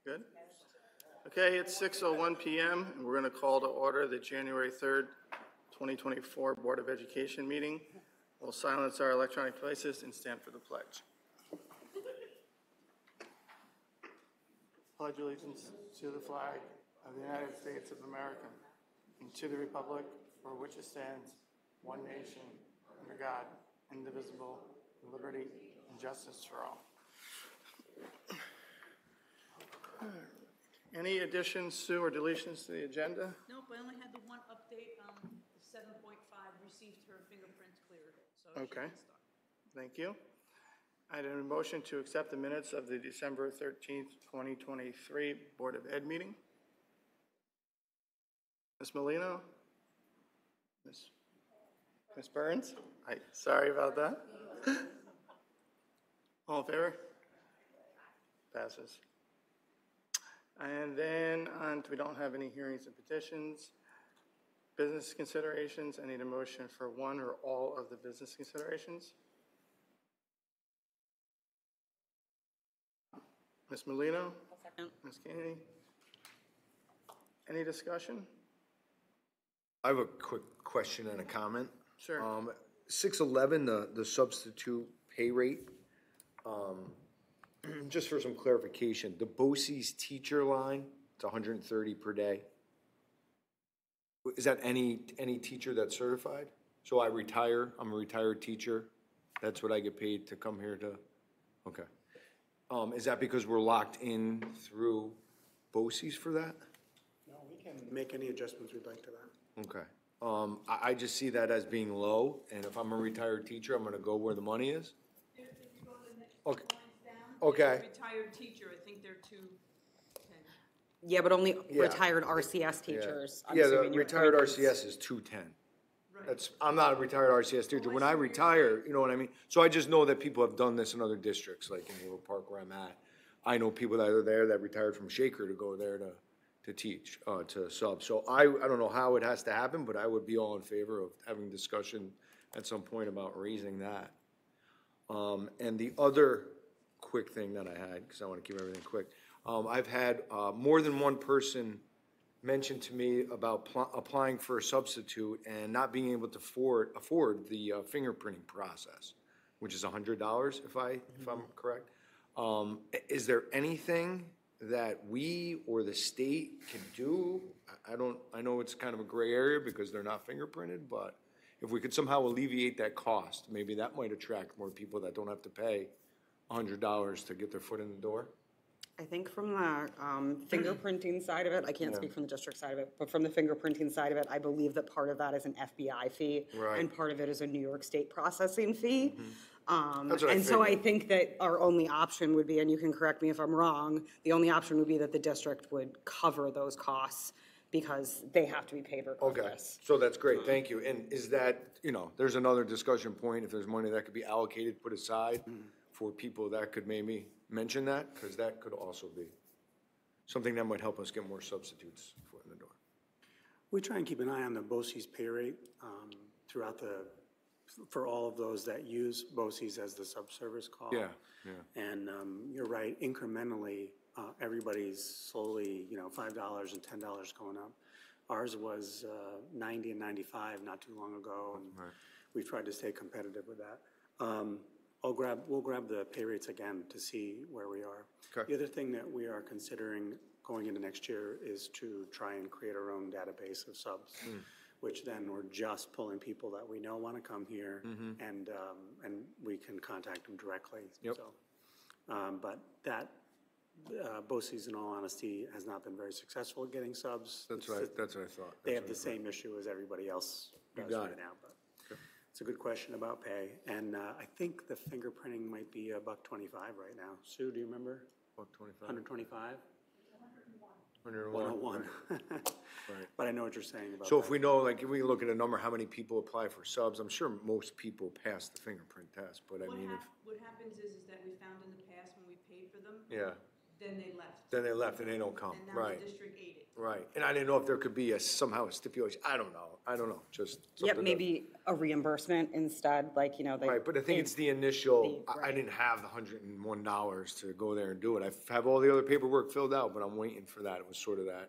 Good. Okay, it's 6:01 p.m. and we're going to call to order the January 3rd, 2024 Board of Education meeting. We'll silence our electronic devices and stand for the pledge. Pledge allegiance to the flag of the United States of America and to the republic for which it stands, one nation, under God, indivisible, with liberty and justice for all. Any additions, Sue, or deletions to the agenda? Nope, I only had the one update. 7.5 received her fingerprints cleared, so Okay. Thank you. I had a motion to accept the minutes of the December 13th, 2023 Board of Ed meeting. Ms. Molino? Ms. Burns? Sorry about that. All in favor? Passes. And then we don't have any hearings and petitions. Business considerations, I need a motion for one or all of the business considerations. Ms. Molino? Ms. Kennedy? Any discussion? I have a quick question and a comment. Sure. 611, the substitute pay rate, just for some clarification, the BOCES teacher line, it's 130 per day. Is that any teacher that's certified? So I retire, I'm a retired teacher, that's what I get paid to come here to, okay. Is that because we're locked in through BOCES for that? No, we can make any adjustments we'd like to that. Okay. I just see that as being low, and if I'm a retired teacher, I'm gonna go where the money is? If you go to the next Okay. lines down, Okay. retired teacher, I think they're 210. Yeah, but only Yeah. retired RCS teachers. I'm Yeah, the assuming you're retired coming from. RCS is 210. Right. I'm not a retired RCS teacher. When I retire, you know what I mean? So I just know that people have done this in other districts, like in Hayward Park where I'm at. I know people that are there that retired from Shaker to go there to teach, to sub. So I don't know how it has to happen, but I would be all in favor of having discussion at some point about raising that. And the other quick thing that I had, because I want to keep everything quick, I've had more than one person mention to me about applying for a substitute and not being able to afford the fingerprinting process, which is $100 if I'm correct. Is there anything that we or the state can do? I know it's kind of a gray area because they're not fingerprinted, but if we could somehow alleviate that cost, maybe that might attract more people that don't have to pay $100 to get their foot in the door. I think from the fingerprinting side of it, I can't speak from the district side of it, but from the fingerprinting side of it, I believe that part of that is an FBI fee. Right. And part of it is a New York State processing fee. That's what I And so I figured. think that our only option would be, and you can correct me if I'm wrong, the only option would be that the district would cover those costs because they have to be paid Okay, regardless. so that's great, thank you. And is that, there's another discussion point, if there's money that could be allocated, put aside for people that could maybe mention that, because that could also be something that might help us get more substitutes foot in the door. We try and keep an eye on the BOCES pay rate for all of those that use BOCES as the subservice call. Yeah. And you're right, incrementally, everybody's slowly, $5 and $10 going up. Ours was 90 and 95 not too long ago, and we've tried to stay competitive with that. We'll grab the pay rates again to see where we are. Okay. The other thing that we are considering going into next year is to try and create our own database of subs, which then we're just pulling people that we know want to come here, and we can contact them directly. Yep. So, but that BOCES, in all honesty, has not been very successful at getting subs. That's what I thought. They have the same issue as everybody else does right now. But it's a good question about pay, and I think the fingerprinting might be $125 right now. Sue, do you remember? $125. 125. 101. 101. Right. But I know what you're saying about So that. if we know, like, if we look at a number, how many people apply for subs, I'm sure most people pass the fingerprint test, but I mean, What happens is that we found in the past when we paid for them, yeah, then they left. then they left and they don't come, And now right. the district ate it. Right, and I didn't know if there could be somehow a stipulation, I don't know, just something. Yep, to- maybe a reimbursement instead, like, they. Right, but I think it's the initial, I didn't have the $101 to go there and do it. I have all the other paperwork filled out, but I'm waiting for that. It was sort of that,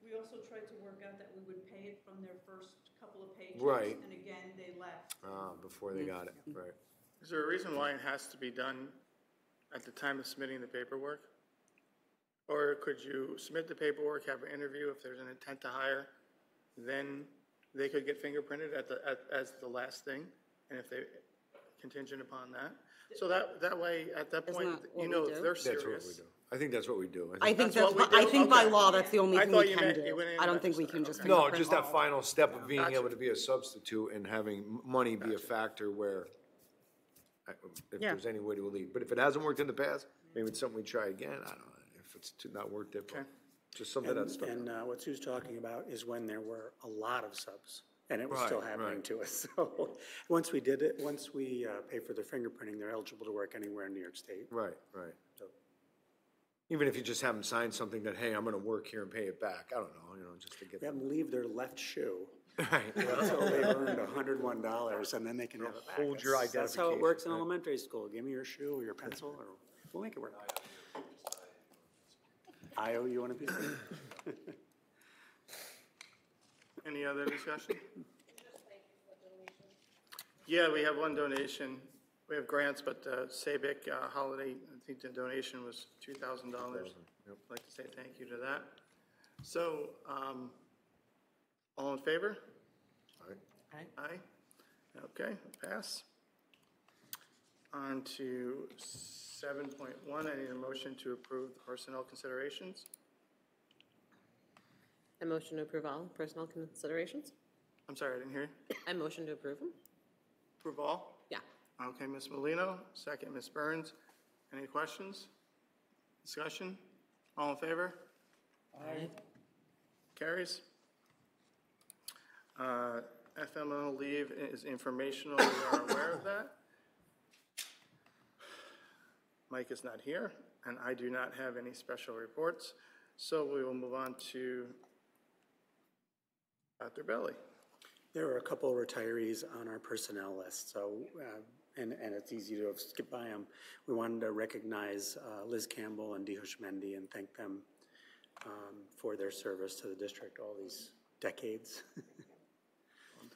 We also tried to work out that we would pay it from their first couple of paychecks. Right. And again, they left. before they got it, right. Is there a reason why it has to be done at the time of submitting the paperwork? Or could you submit the paperwork, have an interview, if there's an intent to hire, then they could get fingerprinted as the last thing, and if they, contingent upon that? So that way, at that point, that what you know we if do? they're That's what we serious. do. I think that's what we do. I think That's what we do? I think by Okay. law, that's the only I thing thought we you can meant you do. went in I don't and think we left can it. just Okay. No, fingerprint just that all. final step of being Gotcha. able to be a substitute and having money be a factor where, if Yeah. there's any way to leave. But if it hasn't worked in the past, maybe it's something we try again. I don't know if it's not worked it, but Okay. just something that's stuck. And what Sue's talking about is when there were a lot of subs, and it was still Right, happening right. to us. So, once we did it, once we pay for their fingerprinting, they're eligible to work anywhere in New York State. Right, right. Even if you just have them sign something that, hey, I'm gonna work here and pay it back. I don't know, just to get We have them. them leave their left shoe Right. until they've earned $101, and then they can have it back. Hold your That's how it identification, works in right. elementary school. Give me your shoe or your pencil, or we'll make it work. I owe you one a piece. Any other discussion? Yeah, we have one donation. We have grants, but Sabic Holiday, I think the donation was $2,000. Yep. I'd like to say thank you to that. So, all in favor? Aye. Okay, pass. On to 7.1, I need a motion to approve the personnel considerations. I motion to approve all personnel considerations. I'm sorry, I didn't hear you. I motion to approve them. Approve all? Yeah. Okay, Ms. Molino, second, Ms. Burns. Any questions? Discussion? All in favor? Aye. Carries. FMLA leave is informational, we are aware of that. Mike is not here, and I do not have any special reports, so we will move on to Dr. Belli. There are a couple of retirees on our personnel list, so, and it's easy to skip by them. We wanted to recognize Liz Campbell and Dihosh Mendy and thank them for their service to the district all these decades. One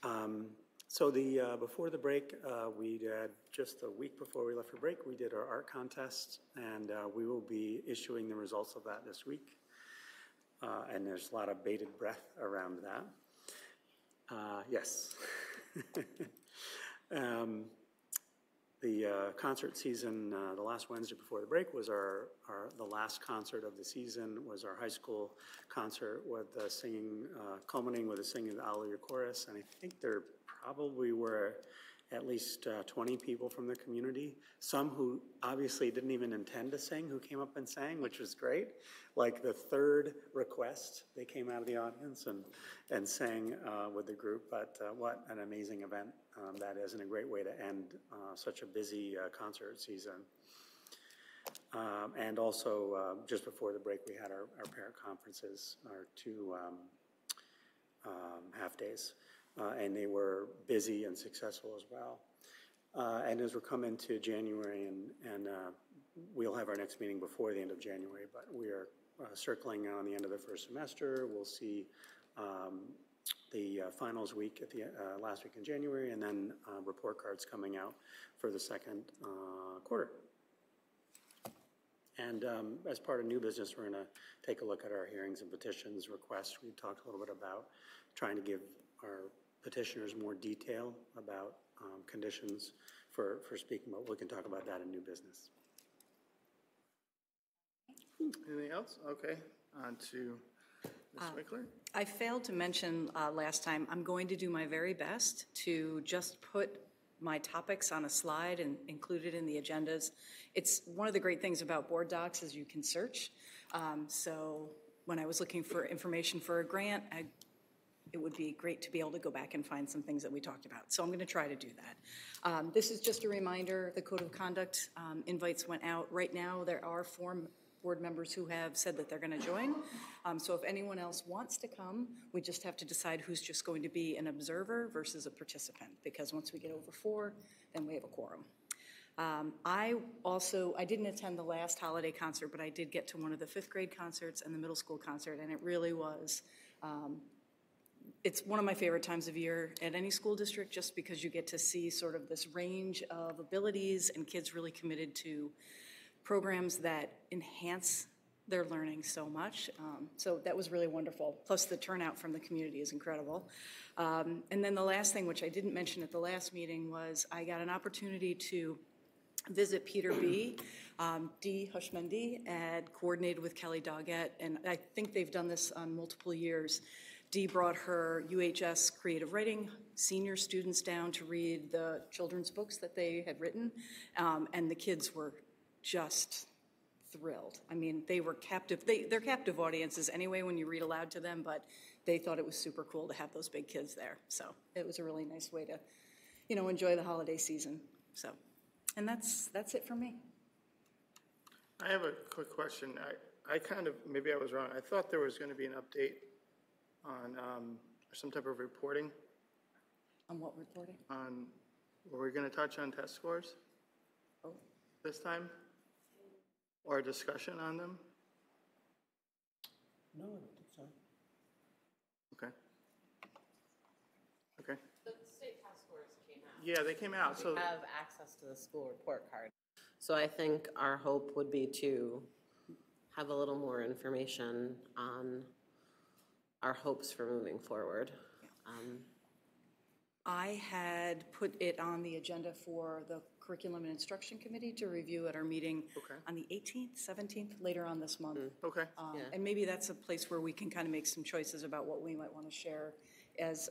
time. So before the break, we did, just a week before we left for break, we did our art contest, and we will be issuing the results of that this week. And there's a lot of bated breath around that. Yes. The concert season, the last Wednesday before the break was the last concert of the season, was our high school concert with the singing, culminating with the singing of the Alleluia Chorus. And I think there probably were at least 20 people from the community, some who obviously didn't even intend to sing, who came up and sang, which was great. Like the third request, they came out of the audience and sang with the group. But what an amazing event that is, and a great way to end such a busy concert season. And also, just before the break, we had our parent conferences, our two half days. And they were busy and successful as well. And as we're coming to January, and we'll have our next meeting before the end of January, but we are circling on the end of the first semester. We'll see the finals week at the last week in January, and then report cards coming out for the second quarter. And as part of new business, we're going to take a look at our hearings and petitions requests. We talked a little bit about trying to give our petitioners more detail about conditions for speaking, but we can talk about that in new business. Anything else? Okay, on to Ms. Wickler. I failed to mention last time, I'm going to do my very best to just put my topics on a slide and include it in the agendas. It's one of the great things about board docs is you can search. So when I was looking for information for a grant, it would be great to be able to go back and find some things that we talked about. So I'm going to try to do that. This is just a reminder, the Code of Conduct invites went out. Right now, there are board members who have said that they're going to join. So if anyone else wants to come, we just have to decide who's just going to be an observer versus a participant, because once we get over 4, then we have a quorum. I didn't attend the last holiday concert, but I did get to one of the 5th grade concerts and the middle school concert, and it really was, it's one of my favorite times of year at any school district, just because you get to see sort of this range of abilities and kids really committed to programs that enhance their learning so much. So that was really wonderful. Plus the turnout from the community is incredible. And then the last thing, which I didn't mention at the last meeting, was I got an opportunity to visit Peter B. Dee Hushmendi had coordinated with Kelly Doggett, and I think they've done this on multiple years. Dee brought her UHS creative writing senior students down to read the children's books that they had written, and the kids were just thrilled. I mean, they were captive. They're captive audiences anyway when you read aloud to them, but they thought it was super cool to have those big kids there. So it was a really nice way to, enjoy the holiday season. So, and that's it for me. I have a quick question. I kind of, maybe I was wrong. I thought there was going to be an update on some type of reporting. On what reporting? Were we going to touch on test scores this time? Or a discussion on them? No, I don't think so. Okay. Okay. The state test scores came out. Yeah, they came out. So We have access to the school report card. So I think our hope would be to have a little more information on our hopes for moving forward. I had put it on the agenda for the Curriculum and Instruction Committee to review at our meeting on the 18th, 17th, later on this month. okay. And maybe that's a place where we can kind of make some choices about what we might want to share as,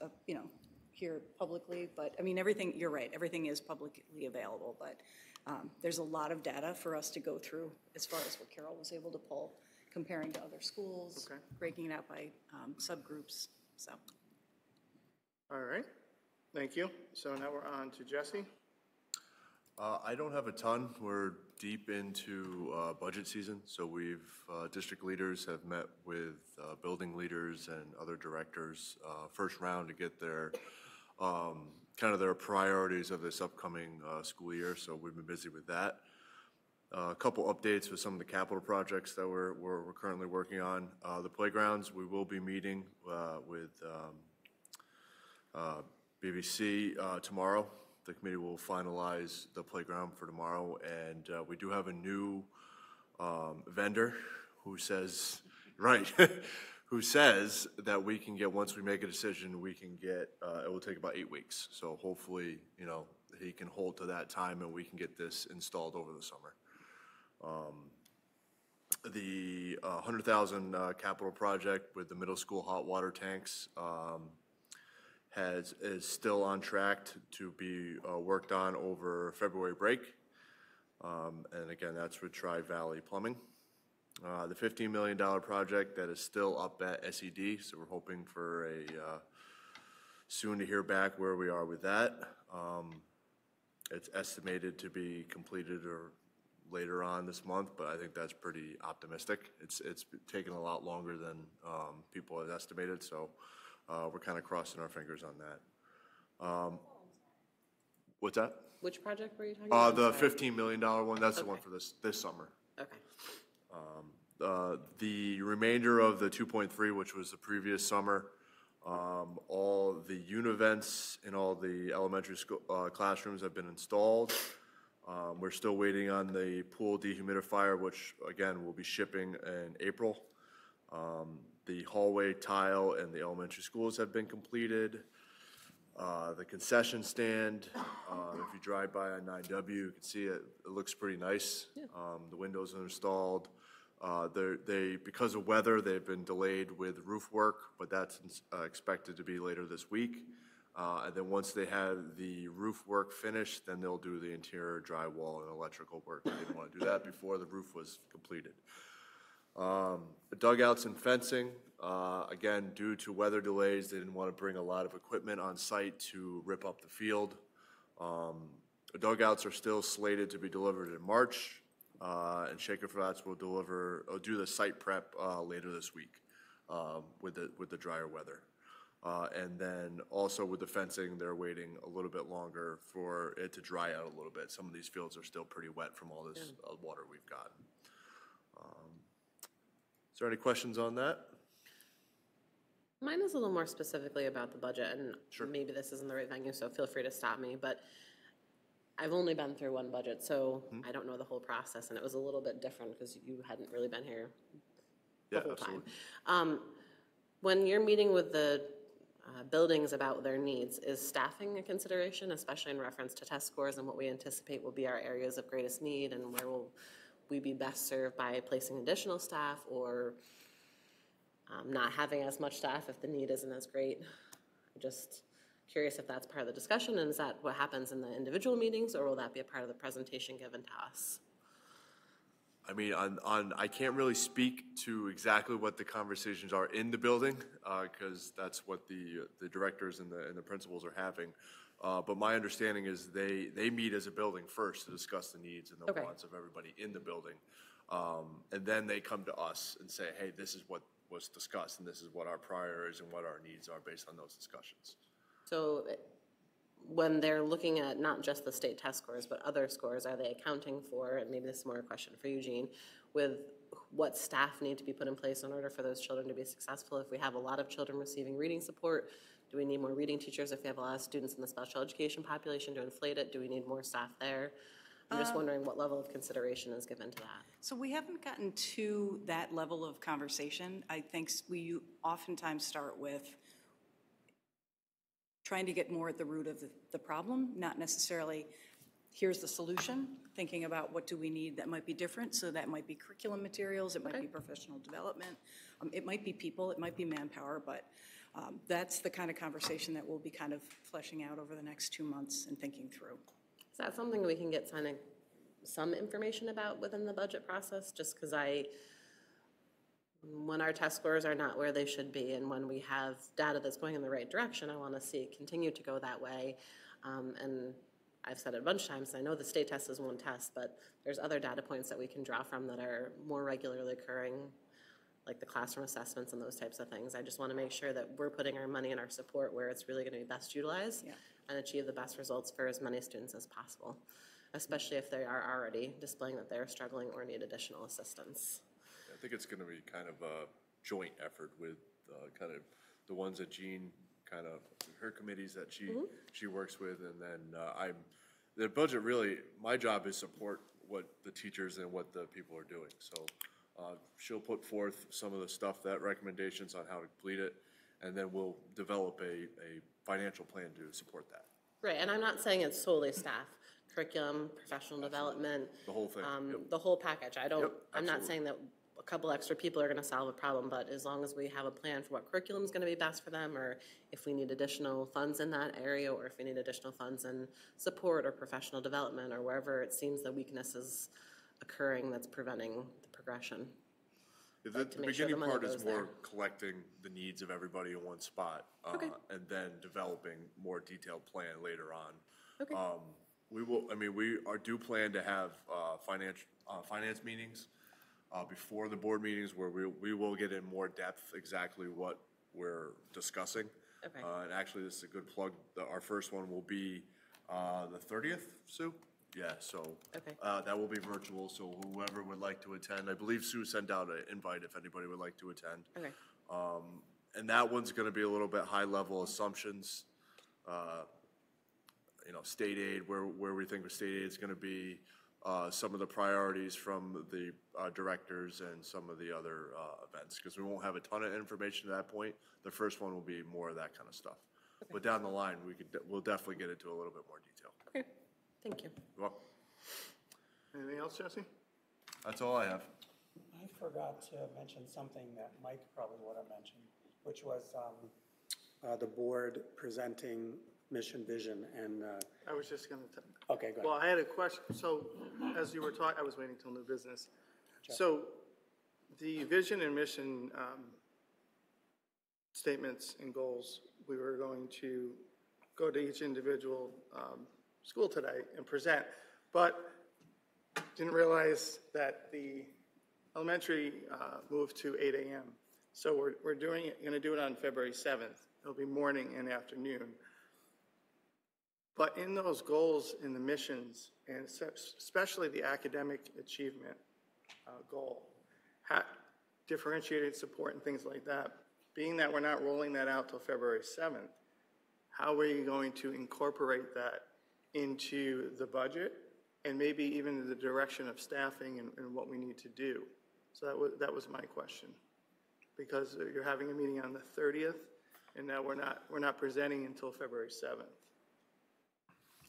here publicly. But, I mean, everything, you're right, everything is publicly available. But there's a lot of data for us to go through as far as what Carol was able to pull, comparing to other schools, breaking it out by subgroups, so. All right. Thank you. So now we're on to Jesse. I don't have a ton. We're deep into budget season, so district leaders have met with building leaders and other directors first round to get their kind of their priorities of this upcoming school year, so we've been busy with that. A couple updates with some of the capital projects that we're currently working on. The playgrounds, we will be meeting with BBC tomorrow. The committee will finalize the playground for tomorrow, and we do have a new vendor who says, who says that we can get, once we make a decision, we can get, it will take about 8 weeks. So hopefully, he can hold to that time and we can get this installed over the summer. The 100,000 capital project with the middle school hot water tanks is still on track to be worked on over February break. And again, that's with Tri-Valley Plumbing. The $15 million project that is still up at SED, so we're hoping for soon to hear back where we are with that. It's estimated to be completed or later on this month, but I think that's pretty optimistic. It's taken a lot longer than people had estimated, so we're kind of crossing our fingers on that. What's that? Which project were you talking about? The $15 million one, that's the one for this summer. Okay. The remainder of the 2.3, which was the previous summer, all the univents in all the elementary school classrooms have been installed. We're still waiting on the pool dehumidifier, which again will be shipping in April. The hallway tile in the elementary schools have been completed. The concession stand, if you drive by on 9W, you can see it looks pretty nice. Yeah. The windows are installed. Because of weather, they've been delayed with roof work, but that's expected to be later this week. And then once they have the roof work finished, then they'll do the interior drywall and electrical work. They didn't want to do that before the roof was completed. The dugouts and fencing, again, due to weather delays, they didn't want to bring a lot of equipment on site to rip up the field. The dugouts are still slated to be delivered in March. And Shaker Flats will do the site prep later this week with the drier weather. And then also with the fencing, they're waiting a little bit longer for it to dry out a little bit. Some of these fields are still pretty wet from all this water we've gotten. Is there any questions on that? Mine is a little more specifically about the budget, and maybe this isn't the right venue, so feel free to stop me, but I've only been through one budget, so I don't know the whole process, and it was a little bit different because you hadn't really been here the whole time. When you're meeting with the buildings about their needs, is staffing a consideration, especially in reference to test scores and what we anticipate will be our areas of greatest need, and where will we be best served by placing additional staff or not having as much staff if the need isn't as great? I'm just curious if that's part of the discussion, and is that what happens in the individual meetings, or will that be a part of the presentation given to us? I mean, I can't really speak to exactly what the conversations are in the building, because that's what the directors and the principals are having. But my understanding is they meet as a building first to discuss the needs and the wants of everybody in the building. And then they come to us and say, hey, this is what was discussed, and this is what our priorities and what our needs are based on those discussions. So when they're looking at not just the state test scores, but other scores, are they accounting for, and maybe this is more a question for Eugene, with what staff need to be put in place in order for those children to be successful? If we have a lot of children receiving reading support, do we need more reading teachers? If we have a lot of students in the special education population to inflate it, do we need more staff there? I'm just wondering what level of consideration is given to that. So we haven't gotten to that level of conversation. I think we oftentimes start with trying to get more at the root of the problem, not necessarily here's the solution, thinking about what do we need that might be different. So that might be curriculum materials, it might be professional development, it might be people, it might be manpower, but that's the kind of conversation that we'll be kind of fleshing out over the next 2 months and thinking through. Is that something we can get some information about within the budget process? Just because when our test scores are not where they should be, and when we have data that's going in the right direction, I want to see it continue to go that way. And I've said it a bunch of times, I know the state test is one test, but there's other data points that we can draw from that are more regularly occurring, like the classroom assessments and those types of things. I just want to make sure that we're putting our money and our support where it's really going to be best utilized and achieve the best results for as many students as possible, especially if they are already displaying that they're struggling or need additional assistance. I think it's going to be kind of a joint effort with kind of the ones that Jean kind of, her committees that she works with, and then the budget really, my job is support what the teachers and what the people are doing. So she'll put forth some of the stuff, that recommendations on how to complete it, and then we'll develop a financial plan to support that. Right, and I'm not saying it's solely staff, curriculum, professional development. The whole thing. The whole package. I'm not absolutely. saying that a couple extra people are going to solve a problem, but as long as we have a plan for what curriculum is going to be best for them, or if we need additional funds in that area, or if we need additional funds in support or professional development, or wherever it seems the weakness is occurring that's preventing the progression. The beginning part is more collecting the needs of everybody in one spot, and then developing more detailed plan later on. We do plan to have finance meetings before the board meetings, where we will get in more depth exactly what we're discussing. And actually, this is a good plug. Our first one will be the 30th, Sue? Yeah, so that will be virtual, so whoever would like to attend, I believe Sue sent out an invite if anybody would like to attend. And that one's going to be a little bit high-level assumptions, state aid, where we think the state aid is going to be, some of the priorities from the directors and some of the other events, because we won't have a ton of information at that point. The first one will be more of that kind of stuff. But down the line, we'll definitely get into a little bit more detail. Okay, thank you. You're welcome. Anything else, Jesse? That's all I have. I forgot to mention something that Mike probably would have mentioned, which was The board presenting mission, vision, and, I was just going to, okay, go ahead. well, I had a question. So as you were talking, I was waiting till new business. So the vision and mission statements and goals, we were going to go to each individual school today and present. But didn't realize that the elementary moved to 8 a.m. So we're going to do it on February 7th. It'll be morning and afternoon. But in those goals, in the missions, and especially the academic achievement goal, differentiated support and things like that, being that we're not rolling that out till February 7th, how are you going to incorporate that into the budget and maybe even the direction of staffing and what we need to do? So that was my question. Because you're having a meeting on the 30th, and now we're not presenting until February 7th.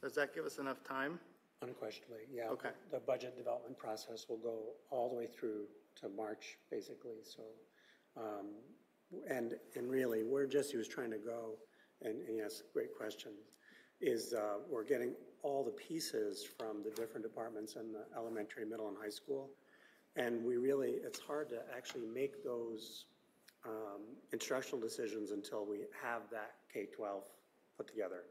Does that give us enough time? Unquestionably, yeah. Okay. The budget development process will go all the way through to March, basically, so. And really, where Jesse was trying to go, and yes, great question, is we're getting all the pieces from the different departments in the elementary, middle, and high school. And it's hard to actually make those instructional decisions until we have that K-12 put together.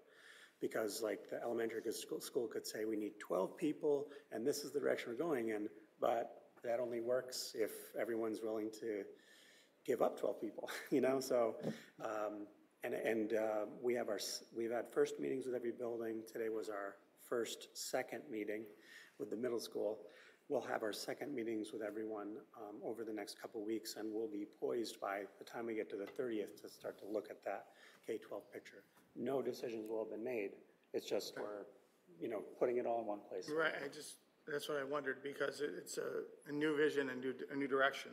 Because like the elementary school could say, we need 12 people, and this is the direction we're going in, but that only works if everyone's willing to give up 12 people, you know? So, we've had first meetings with every building. Today was our second meeting with the middle school. We'll have our second meetings with everyone over the next couple of weeks, and we'll be poised by the time we get to the 30th to start to look at that K-12 picture. No decisions will have been made. It's just we're, putting it all in one place. Right. That's what I wondered, because it's a new vision and a new direction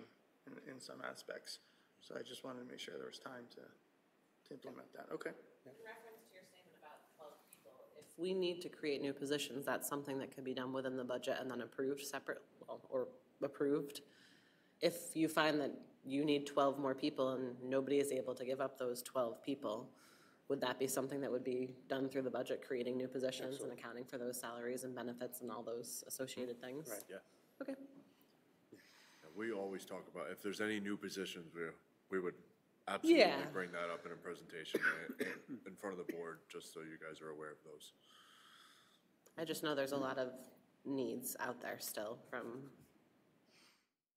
in some aspects. So I just wanted to make sure there was time to implement that. Okay. In reference to your statement about 12 people, if we need to create new positions, that's something that could be done within the budget and then approved or approved. If you find that you need 12 more people and nobody is able to give up those 12 people, would that be something that would be done through the budget, creating new positions and accounting for those salaries and benefits and all those associated things? Right. Yeah. Okay. We always talk about, if there's any new positions, we would absolutely bring that up in a presentation in front of the board, just so you guys are aware of those. I just know there's a lot of needs out there still from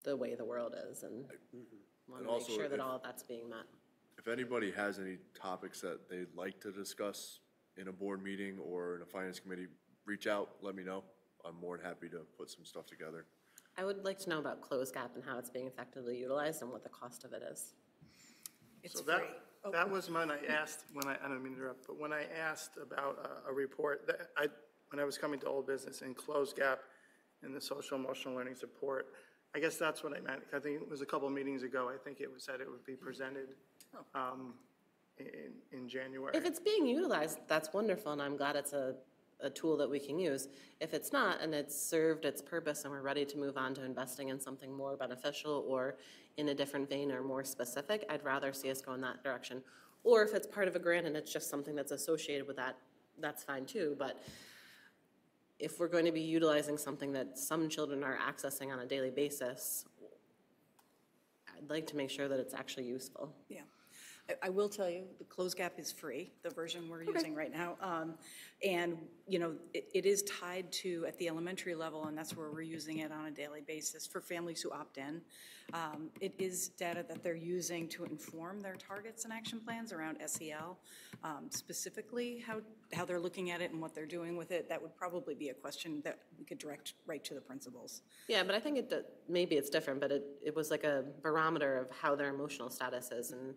the way the world is, and want to make sure that all of that's being met. If anybody has any topics that they'd like to discuss in a board meeting or in a finance committee, reach out, let me know. I'm more than happy to put some stuff together. I would like to know about Close Gap and how it's being effectively utilized and what the cost of it is. It's So free. that was mine. I don't mean to interrupt, but when I asked about a report, when I was coming to Old Business and Close Gap and the social emotional learning support, I guess that's what I meant. I think it was a couple of meetings ago. I think it was said it would be presented in January. If it's being utilized, that's wonderful, and I'm glad it's a tool that we can use. If it's not, and it's served its purpose and we're ready to move on to investing in something more beneficial or in a different vein or more specific, I'd rather see us go in that direction. Or if it's part of a grant and it's just something that's associated with that, that's fine too. But if we're going to be utilizing something that some children are accessing on a daily basis, I'd like to make sure that it's actually useful. Yeah. I will tell you, the Close Gap is free, the version we're using right now. And, it is tied to at the elementary level, and that's where we're using it on a daily basis for families who opt in. It is data that they're using to inform their targets and action plans around SEL. Specifically, how they're looking at it and what they're doing with it, that would probably be a question that we could direct right to the principals. Yeah, but I think maybe it's different, but it was like a barometer of how their emotional status is, and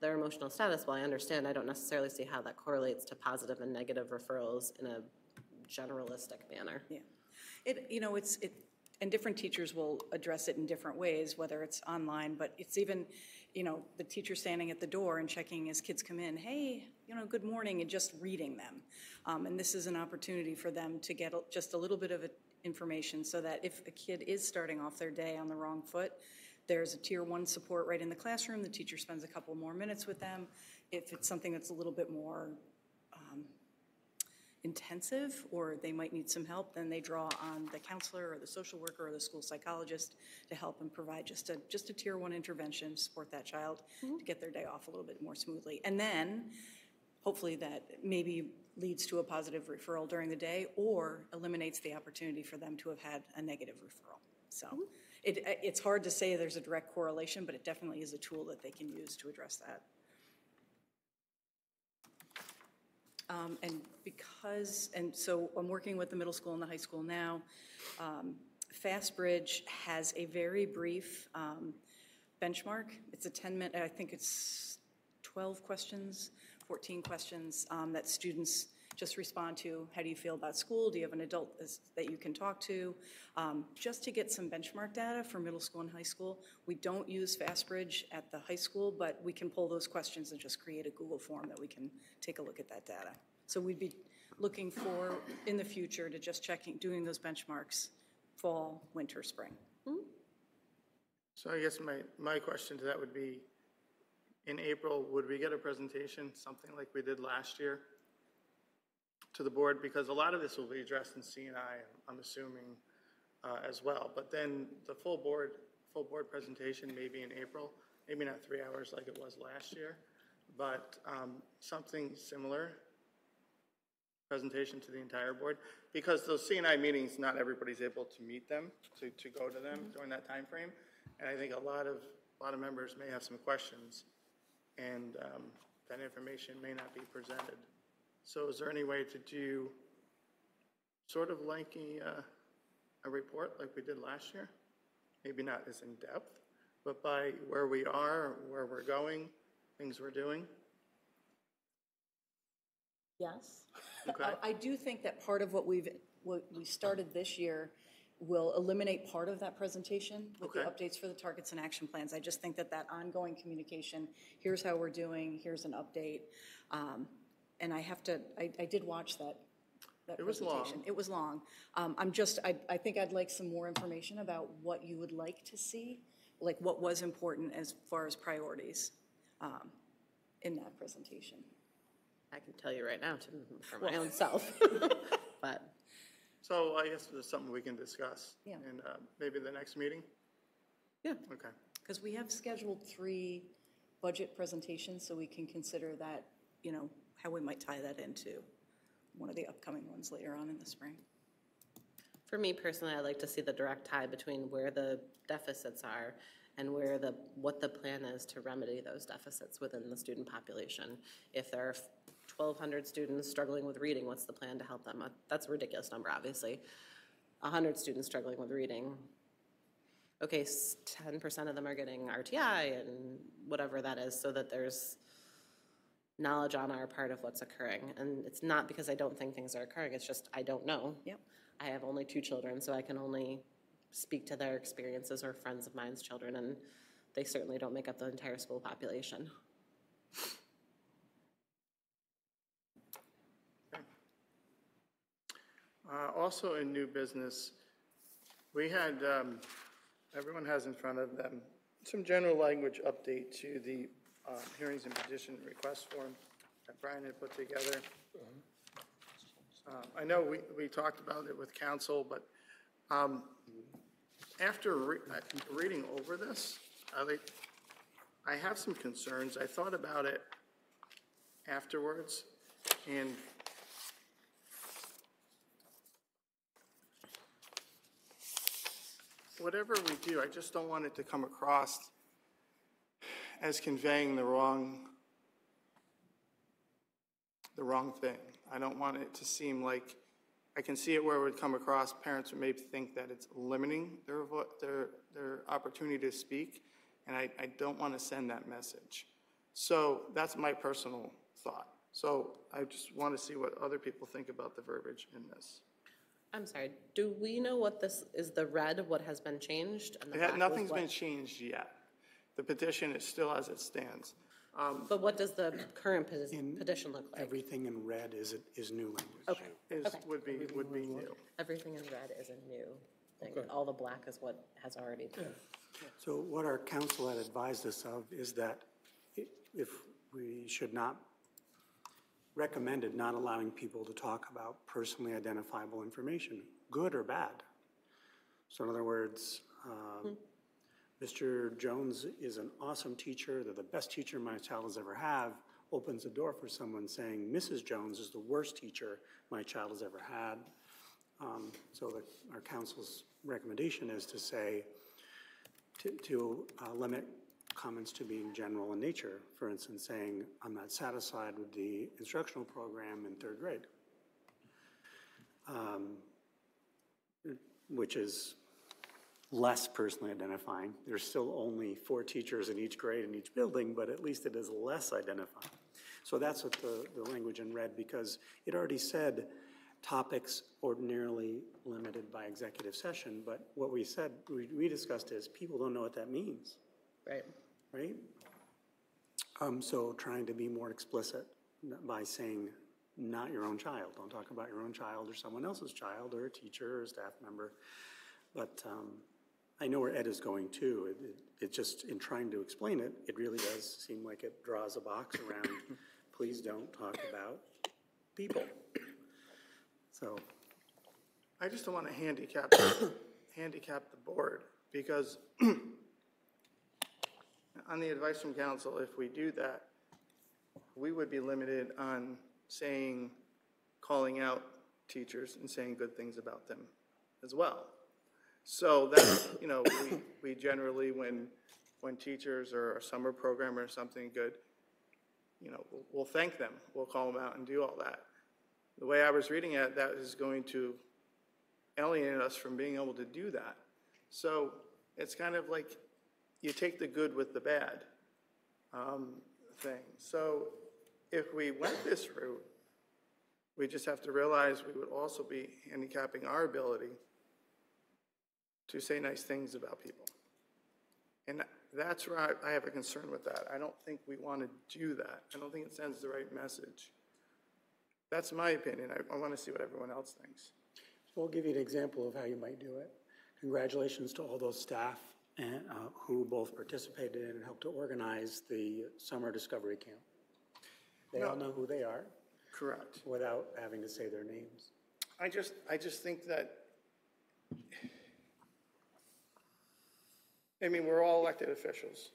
their emotional status, while I understand, I don't necessarily see how that correlates to positive and negative referrals in a generalistic manner. Yeah. And different teachers will address it in different ways, whether it's online, but it's even, the teacher standing at the door and checking as kids come in, hey, good morning, and just reading them. And this is an opportunity for them to get just a little bit of information so that if a kid is starting off their day on the wrong foot, there's a tier 1 support right in the classroom. The teacher spends a couple more minutes with them. If it's something that's a little bit more intensive, or they might need some help, then they draw on the counselor or the social worker or the school psychologist to help and provide just a tier 1 intervention, support that child to get their day off a little bit more smoothly. And then hopefully that maybe leads to a positive referral during the day or eliminates the opportunity for them to have had a negative referral. So it's hard to say there's a direct correlation, but it definitely is a tool that they can use to address that. And so I'm working with the middle school and the high school now. FastBridge has a very brief benchmark. It's a 10-minute, I think it's 12 questions, 14 questions that students just respond to. How do you feel about school? Do you have an adult that you can talk to? Just to get some benchmark data for middle school and high school. We don't use FastBridge at the high school, but we can pull those questions and just create a Google form that we can take a look at that data. So we'd be looking for, in the future, to just doing those benchmarks fall, winter, spring. So I guess my question to that would be, in April, would we get a presentation, something like we did last year, to the board? Because a lot of this will be addressed in C&I, I'm assuming, as well. But then the full board presentation may be in April, maybe not 3 hours like it was last year, but something similar, presentation to the entire board. Because those C&I meetings, not everybody's able to meet them, to go to them during that time frame. And I think a lot of members may have some questions, and that information may not be presented. So is there any way to do sort of like a report like we did last year? Maybe not as in depth, but by where we are, where we're going, things we're doing? Yes. Okay. I do think that part of what we started this year will eliminate part of that presentation with the updates for the targets and action plans. I just think that ongoing communication, here's how we're doing, here's an update. And I did watch that It was presentation. long. It was long. I think I'd like some more information about what you would like to see, like what was important as far as priorities in that presentation. I can tell you right now for my own self, but. So I guess there's something we can discuss Yeah. in maybe the next meeting? Yeah. Okay. Because we have scheduled 3 budget presentations, so we can consider that, how we might tie that into one of the upcoming ones later on in the spring. For me personally, I'd like to see the direct tie between where the deficits are and what the plan is to remedy those deficits within the student population. If there are 1,200 students struggling with reading, what's the plan to help them? That's a ridiculous number, obviously. 100 students struggling with reading. Okay, 10% of them are getting RTI and whatever that is, so that there's knowledge on our part of what's occurring. And it's not because I don't think things are occurring, it's just I don't know. Yep. I have only 2 children, so I can only speak to their experiences or friends of mine's children, and they certainly don't make up the entire school population. Also in new business, we had, everyone has in front of them some general language update to the hearings and petition request form that Brian had put together. I know we talked about it with council, but after reading over this, I have some concerns. I thought about it afterwards, and whatever we do, I just don't want it to come across as conveying the wrong thing. I don't want it to seem like, I can see it where it would come across, parents would maybe think that it's limiting their opportunity to speak, and I don't want to send that message. So that's my personal thought. So I just want to see what other people think about the verbiage in this. I'm sorry, do we know what this is, the red, what has been changed? And the black was Nothing's what? been changed yet. The petition is still as it stands. But what does the current petition look like? Everything in red is new language. Okay. Would be new. Everything in red is a new thing. All the black is what has already been. So what our council had advised us of is that if we should not, recommended not allowing people to talk about personally identifiable information, good or bad. So in other words, Mr. Jones is an awesome teacher. They're the best teacher my child has ever had. opens the door for someone saying, Mrs. Jones is the worst teacher my child has ever had. So our council's recommendation is to say, to limit comments to being general in nature. For instance, saying, I'm not satisfied with the instructional program in 3rd grade. Which is less personally identifying. There's still only 4 teachers in each grade in each building, but at least it is less identifying. So that's what the language in red, because it already said topics ordinarily limited by executive session, but what we said, we discussed is people don't know what that means. Right. Right? So trying to be more explicit by saying not your own child. Don't talk about your own child or someone else's child or a teacher or a staff member. But I know where Ed is going too. It just, in trying to explain it, it really does seem like it draws a box around, please don't talk about people. So. I just don't want to handicap the board, because on the advice from council, if we do that, we would be limited on calling out teachers and saying good things about them as well. So that's, we generally, when teachers or a summer program or something good, we'll thank them. We'll call them out and do all that. The way I was reading it, that is going to alienate us from being able to do that. So it's kind of like you take the good with the bad thing. So if we went this route, we just have to realize we would also be handicapping our ability to say nice things about people. And that's where I have a concern with that. I don't think we want to do that. I don't think it sends the right message. That's my opinion. I want to see what everyone else thinks. So I'll give you an example of how you might do it. Congratulations to all those staff who both participated in and helped to organize the summer discovery camp. They all know who they are. Correct. Without having to say their names. I just think that, we're all elected officials,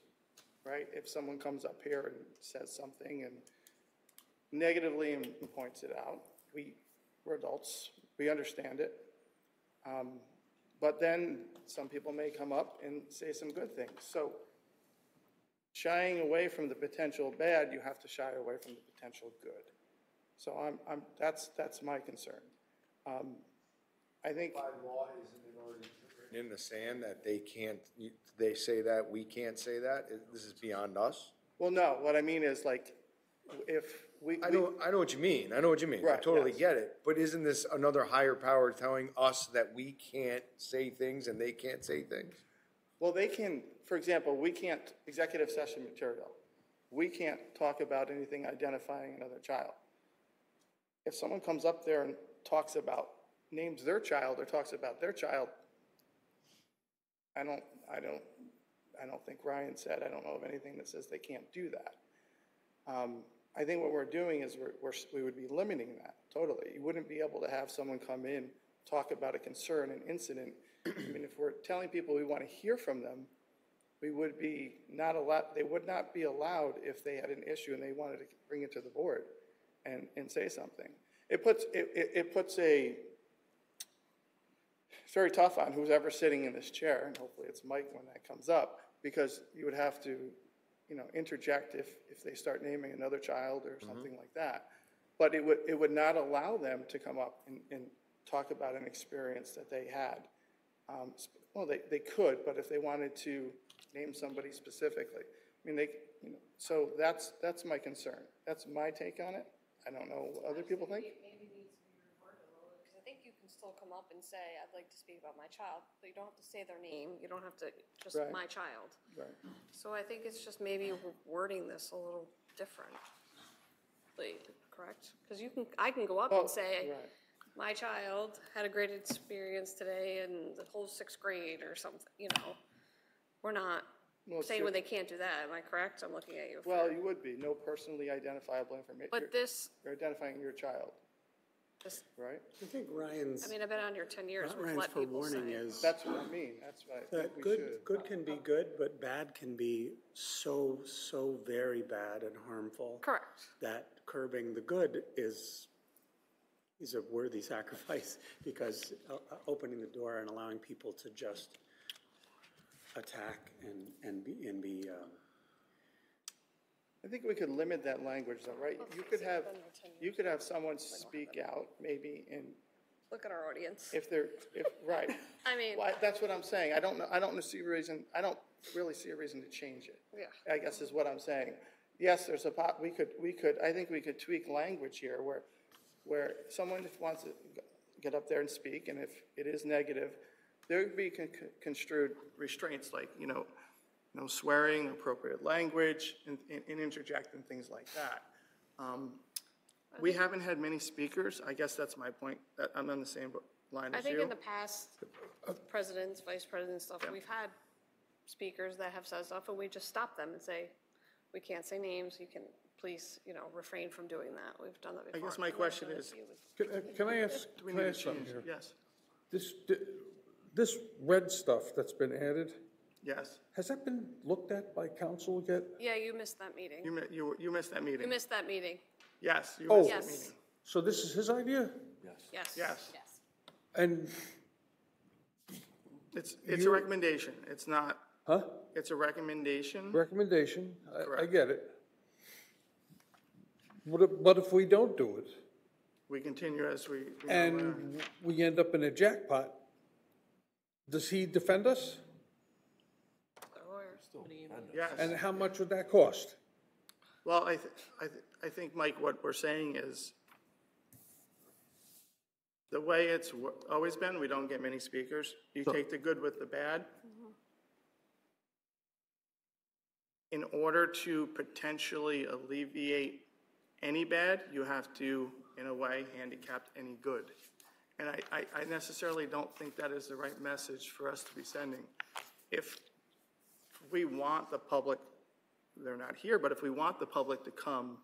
right? If someone comes up here and says something and negatively and points it out, we're adults, we understand it. But then some people may come up and say some good things. So shying away from the potential bad, you have to shy away from the potential good. So that's my concern. I think by law, isn't it already written in the sand that they can't? They say that we can't say that. This is beyond us. Well, no. What I mean is, like, if we I know what you mean. I know what you mean. Right, I totally yes. get it. But isn't this another higher power telling us that we can't say things and they can't say things? Well, they can. For example, we can't executive session material. We can't talk about anything identifying another child. If someone comes up there and names their child or talks about their child, I don't think Ryan said, I don't know of anything that says they can't do that. I think what we're doing is we would be limiting that totally. You wouldn't be able to have someone come in, talk about a concern, an incident. If we're telling people we want to hear from them, they would not be allowed if they had an issue and they wanted to bring it to the board and say something. It's very tough on who's ever sitting in this chair, and hopefully it's Mike when that comes up, because you would have to, interject if they start naming another child or something like that. But it would not allow them to come up and talk about an experience that they had. They could, but if they wanted to name somebody specifically, so that's my concern. That's my take on it. I don't know what other people think. It maybe needs to be reworded a little, because I think you can still come up and say, I'd like to speak about my child, but you don't have to say their name. You don't have to, just Right. my child. Right. So I think it's just maybe wording this a little differently, correct? Because I can go up and say, right. my child had a great experience today in the whole 6th grade or something, We're not saying when they can't do that, am I correct? I'm looking at you. Well, you would be. No personally identifiable information. But this, You're identifying your child. Just, right? I think Ryan's, I mean, I've been on here 10 years, we've Ryan's let people say. forewarning is That's what I mean, that's why I think that we good, should. good can be good, but bad can be so, so very bad and harmful. Correct. That curbing the good is a worthy sacrifice, because opening the door and allowing people to just attack and be I think we could limit that language though, right? You could have someone speak out maybe in, Look at our audience. right. I mean, Well, that's what I'm saying. I don't really see a reason to change it. yeah. I guess is what I'm saying. Yes, there's I think we could tweak language here where someone wants to get up there and speak, and if it is negative, there would be construed restraints like, no swearing, appropriate language, and interjecting things like that. We haven't had many speakers. I guess that's my point. That I'm on the same line I as you. think in the past, presidents, vice presidents, stuff, we've had speakers that have said stuff, and we just stop them and say, we can't say names, you can please, refrain from doing that. We've done that I before. guess my question is, Can I ask, do we can I need ask to something change? here? Yes, This red stuff that's been added, yes. has that been looked at by council yet? Yeah, you missed that meeting. You missed that meeting. You missed that meeting. Yes, you Oh. missed that Yes. meeting. So this is his idea? Yes. Yes. And, It's a recommendation. It's not, huh? it's a recommendation. Recommendation, I Correct. get it. But if we don't do it, We continue as we. and we end up in a jackpot, does he defend us? They're lawyers. Yes. And how much would that cost? Well, I think, Mike, what we're saying is the way it's always been, we don't get many speakers. You take the good with the bad. In order to potentially alleviate any bad, you have to, in a way, handicap any good. And I necessarily don't think that is the right message for us to be sending. If we want the public, they're not here, but if we want the public to come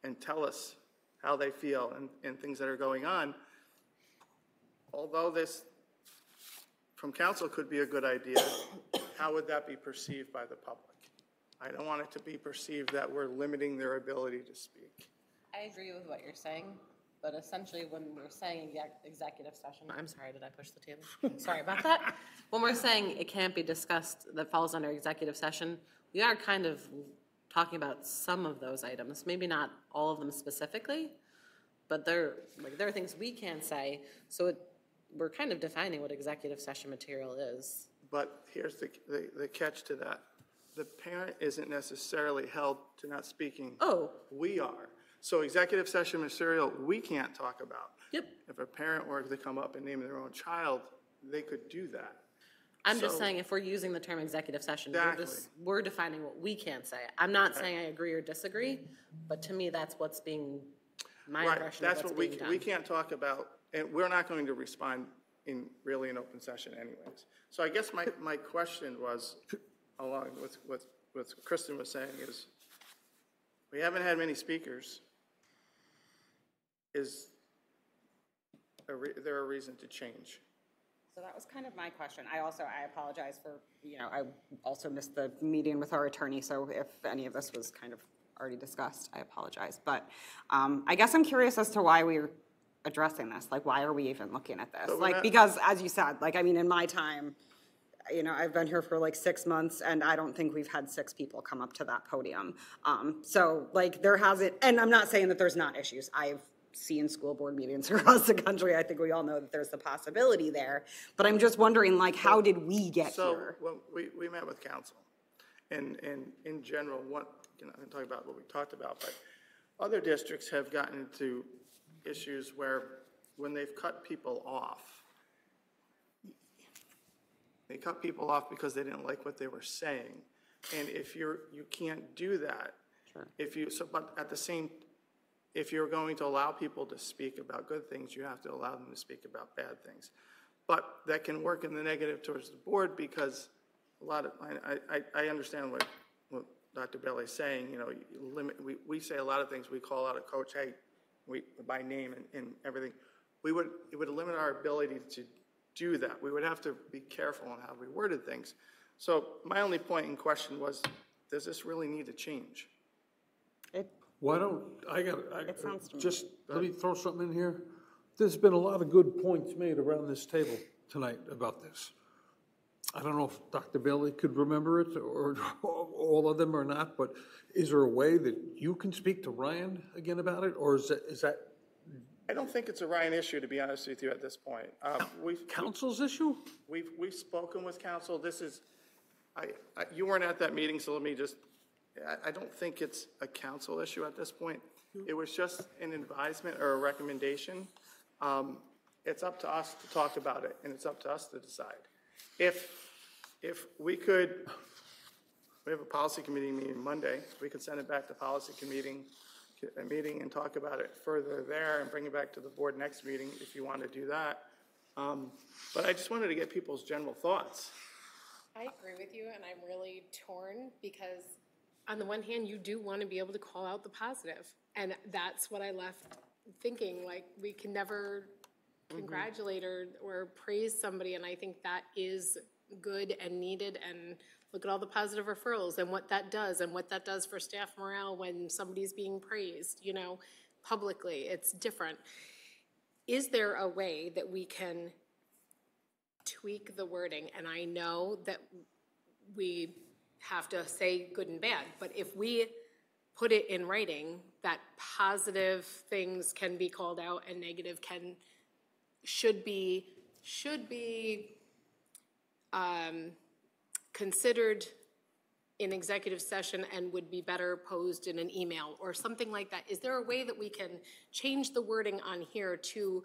and tell us how they feel and things that are going on, although this from council could be a good idea, how would that be perceived by the public? I don't want it to be perceived that we're limiting their ability to speak. I agree with what you're saying, but essentially when we're saying executive session, I'm sorry, did I push the table? Sorry about that. When we're saying it can't be discussed, that falls under executive session, we are kind of talking about some of those items, maybe not all of them specifically, but there are things we can't say, so we're kind of defining what executive session material is. But here's the catch to that. The parent isn't necessarily held to not speaking. Oh. We are. So executive session material, we can't talk about. Yep. If a parent were to come up and name their own child, they could do that. I'm just So- saying if we're using the term executive session, Exactly. we're defining what we can't say. I'm not saying I agree or disagree, but to me, that's what's being, my Right, impression of that's what's what being done. we can't talk about, and we're not going to respond in open session anyways. So I guess my question was, along with what Kristen was saying, is we haven't had many speakers. Is there a reason to change? So that was kind of my question. I apologize for, I also missed the meeting with our attorney, so if any of this was kind of already discussed, I apologize. But I guess I'm curious as to why we're addressing this. Like, why are we even looking at this? Like, because as you said, in my time, I've been here for 6 months, and I don't think we've had 6 people come up to that podium. So there hasn't, and I'm not saying that there's not issues. I've seen school board meetings across the country. I think we all know that there's the possibility there. But I'm just wondering, how did we get here? So we met with council, and in general, I'm going to talk about what we talked about, but other districts have gotten into issues where when they've cut people off, they cut people off because they didn't like what they were saying. And if you can't do that, Sure. But at the same, if you're going to allow people to speak about good things, you have to allow them to speak about bad things. But that can work in the negative towards the board because I understand what Dr. Bailey's saying, we say a lot of things, we call out a coach, hey, by name and everything. it would limit our ability to do that. We would have to be careful on how we worded things. So my only point in question was, does this really need to change? Why don't, sounds to me- just, let me throw something in here. There's been a lot of good points made around this table tonight about this. I don't know if Dr. Bailey could remember it, or all of them or not, but is there a way that you can speak to Ryan again about it, or is that I don't think it's a Ryan issue, to be honest with you, at this point. council's issue? We've spoken with council. This is, you weren't at that meeting, so let me just, I don't think it's a council issue at this point. It was just an advisement or a recommendation. It's up to us to talk about it, and it's up to us to decide. If we could, we have a policy committee meeting Monday, we could send it back to policy committee, a meeting, and talk about it further there and bring it back to the board next meeting if you want to do that. But I just wanted to get people's general thoughts. I agree with you, and I'm really torn because on the one hand, you do want to be able to call out the positive, and that's what I left thinking, like, we can never congratulate or praise somebody, and I think that is good and needed, and look at all the positive referrals and what that does for staff morale when somebody's being praised, you know, publicly. It's different. Is there a way that we can tweak the wording? And I know that we have to say good and bad, but if we put it in writing that positive things can be called out and negative should be considered in executive session and would be better posed in an email or something like that. Is there a way that we can change the wording on here to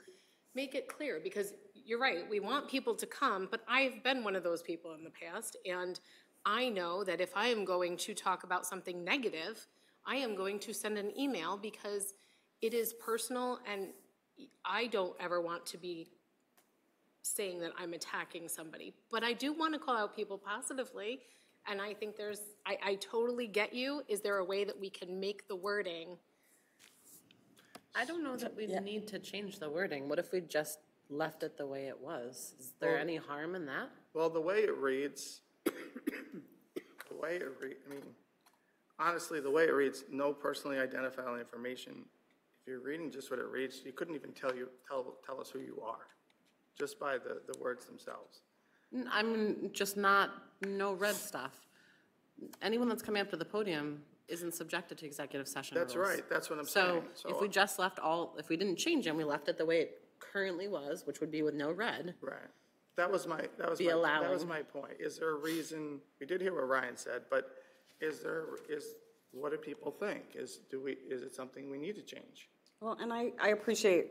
make it clear? Because you're right, we want people to come, but I've been one of those people in the past, and I know that if I am going to talk about something negative, I am going to send an email because it is personal, and I don't ever want to be saying that I'm attacking somebody. But I do want to call out people positively, and I think I totally get you. Is there a way that we can make the wording? I don't know that we need to change the wording. What if we just left it the way it was? Is there any harm in that? Well, the way it reads, honestly, the way it reads, no personally identifiable information. If you're reading just what it reads, you couldn't even tell us who you are, just by the words themselves. I'm just not, no red stuff. Anyone that's coming up to the podium isn't subjected to executive session rules. That's right, that's what I'm saying. So if we just left if we didn't change them, we left it the way it currently was, which would be with no red. Right. That was my point. Is there a reason, we did hear what Ryan said, but what do people think? Is it something we need to change? Well, and I appreciate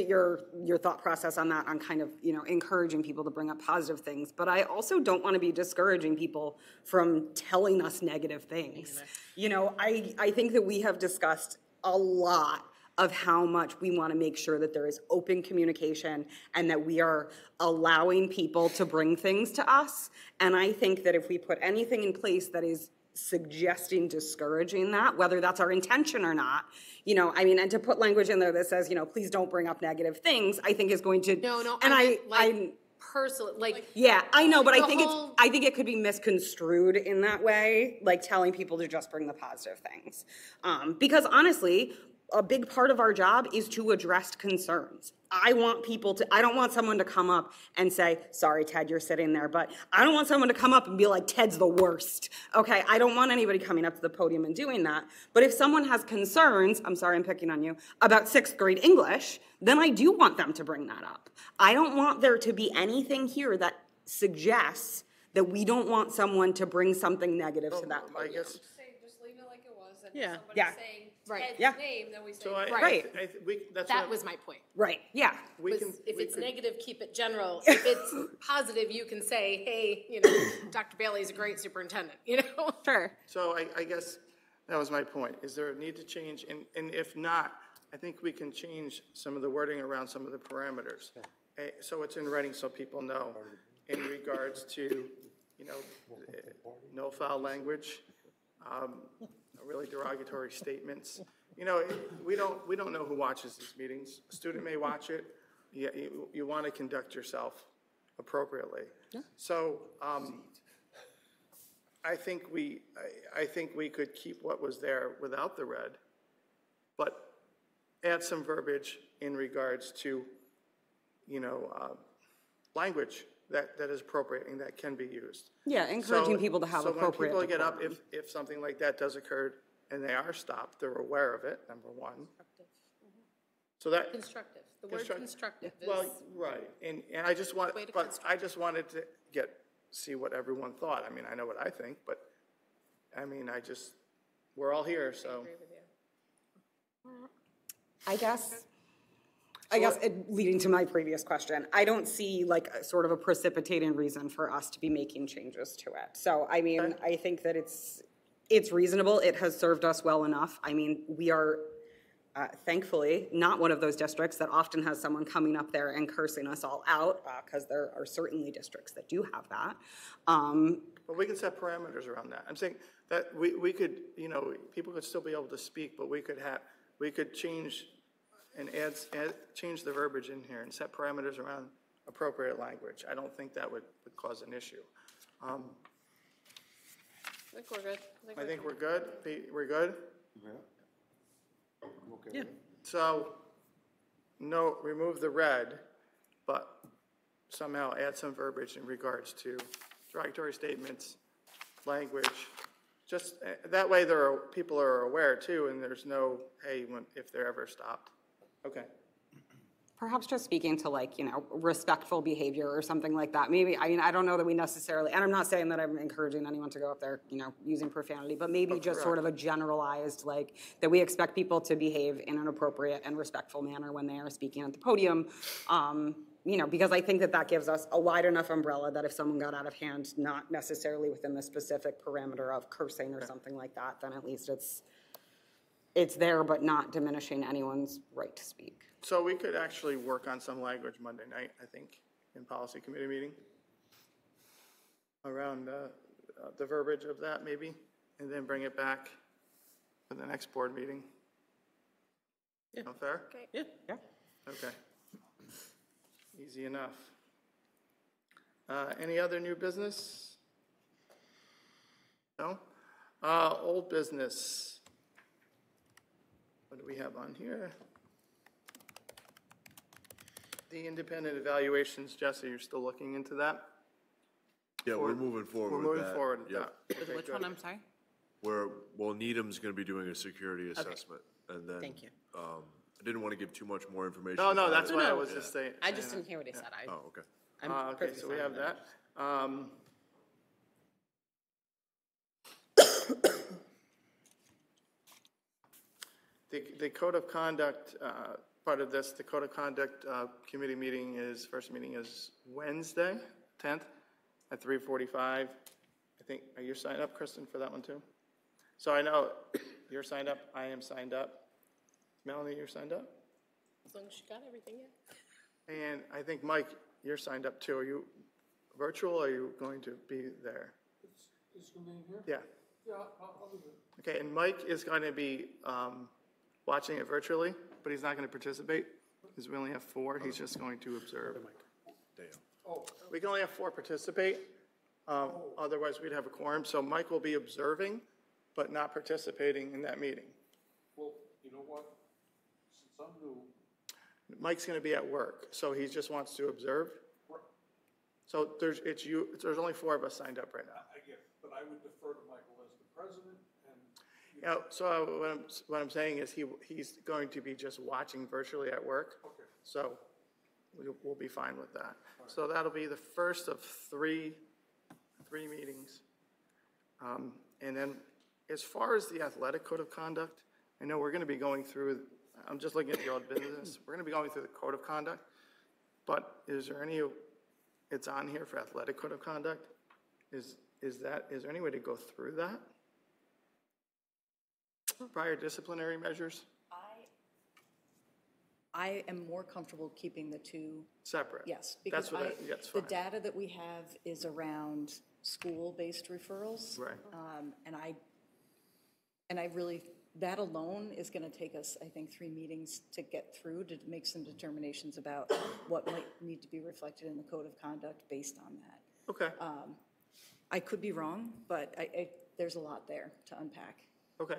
your thought process on that, on kind of, you know, encouraging people to bring up positive things, but I also don't want to be discouraging people from telling us negative things. You know, I think that we have discussed a lot of how much we want to make sure that there is open communication and that we are allowing people to bring things to us. And I think that if we put anything in place that is suggesting discouraging that, whether that's our intention or not, you know, I mean, and to put language in there that says, you know, please don't bring up negative things, I think is going to. No, and I personally, like. Yeah, I know, but I think it could be misconstrued in that way, like telling people to just bring the positive things. Because honestly, a big part of our job is to address concerns. I don't want someone to come up and say, sorry, Ted, you're sitting there, but I don't want someone to come up and be like, Ted's the worst. Okay, I don't want anybody coming up to the podium and doing that. But if someone has concerns, I'm sorry, I'm picking on you, about 6th grade English, then I do want them to bring that up. I don't want there to be anything here that suggests that we don't want someone to bring something negative to that podium. I guess. Just leave it like it was, and Yeah. if somebody's saying Ted's name, then we say. So That was my point. Right, yeah. If it's negative, keep it general. If it's positive, you can say, hey, you know, Dr. Bailey's a great superintendent, you know? Sure. So I guess that was my point. Is there a need to change? And if not, I think we can change some of the wording around some of the parameters. So it's in writing so people know in regards to, you know, no foul language, really derogatory statements. You know, we don't know who watches these meetings. A student may watch it, you want to conduct yourself appropriately. So, I think we could keep what was there without the red, but add some verbiage in regards to, language that is appropriate and that can be used. Yeah, encouraging people to have appropriate So when people get up, decorum. if something like that does occur and they are stopped, they're aware of it, number one. So that. Constructive, the word constructive is. Well, right, and I just want, Way to but I just wanted to see what everyone thought. I mean, I know what I think, but, I mean, we're all here, so. Agree with you. I guess, leading to my previous question, I don't see like a sort of a precipitating reason for us to be making changes to it. So, I mean, I think that it's reasonable. It has served us well enough. I mean, we are thankfully not one of those districts that often has someone coming up there and cursing us all out, because there are certainly districts that do have that. But we can set parameters around that. I'm saying that we could, people could still be able to speak, but we could change and change the verbiage in here and set parameters around appropriate language. I don't think that would cause an issue. I think we're good. I think we're good. Pete, we're good? Okay. So, no, remove the red, but somehow add some verbiage in regards to derogatory statements, language. Just that way people are aware too, and there's no, hey, if they're ever stopped. Okay. Perhaps just speaking to like, respectful behavior or something like that. Maybe, I mean, I don't know that we necessarily, and I'm not saying that I'm encouraging anyone to go up there, using profanity, but maybe just sort of a generalized, like, that we expect people to behave in an appropriate and respectful manner when they are speaking at the podium. Because I think that gives us a wide enough umbrella that if someone got out of hand, not necessarily within the specific parameter of cursing or something like that, then at least it's there, but not diminishing anyone's right to speak. So we could actually work on some language Monday night, I think, in policy committee meeting, around the verbiage of that maybe, and then bring it back for the next board meeting. Yeah. Not fair? Okay. Yeah. Okay. Easy enough. Any other new business? No? Old business. What do we have on here? The independent evaluations, Jesse, you're still looking into that? Yeah, we're moving forward with that. We're moving forward with Yep. that. Okay, Which good. one, I'm sorry? Needham's gonna be doing a security assessment, and then. Thank you. I didn't want to give too much more information. No, about that's it. why I was just saying. I just didn't hear what he said. Oh, okay. I'm Okay, perfectly so we fine have with that. The code of conduct, part of this, the code of conduct committee meeting first meeting is Wednesday, 10th, at 3:45. I think, are you signed up, Kristen, for that one too? So I know you're signed up, I am signed up. Melanie, you're signed up? As long as she got everything, yeah. And I think, Mike, you're signed up too. Are you virtual or are you going to be there? It's going to be in here? Yeah. Yeah, I'll do it. Okay, and Mike is going to be watching it virtually, but he's not going to participate because we only have 4. He's just going to observe. We can only have 4 participate. Otherwise, we'd have a quorum. So Mike will be observing, but not participating in that meeting. Well, you know what? Since I'm new. Mike's going to be at work, so he just wants to observe. Right. So there's only 4 of us signed up right now. I get it, but I would defer to Michael as the president and. Yeah, so what I'm saying is he's going to be just watching virtually at work. Okay. So we'll be fine with that. So that'll be the first of 3 meetings. And then as far as the athletic code of conduct, I know we're going to be going through, I'm just looking at the old business. We're going to be going through the code of conduct. But is there it's on here for athletic code of conduct? Is there any way to go through that? Prior disciplinary measures? I am more comfortable keeping the 2 Separate? yes, because that's the fine. data that we have is around school-based referrals. Right. And I really That alone is going to take us, I think, 3 meetings to get through to make some determinations about what might need to be reflected in the code of conduct based on that. Okay, I could be wrong, but there's a lot there to unpack. okay.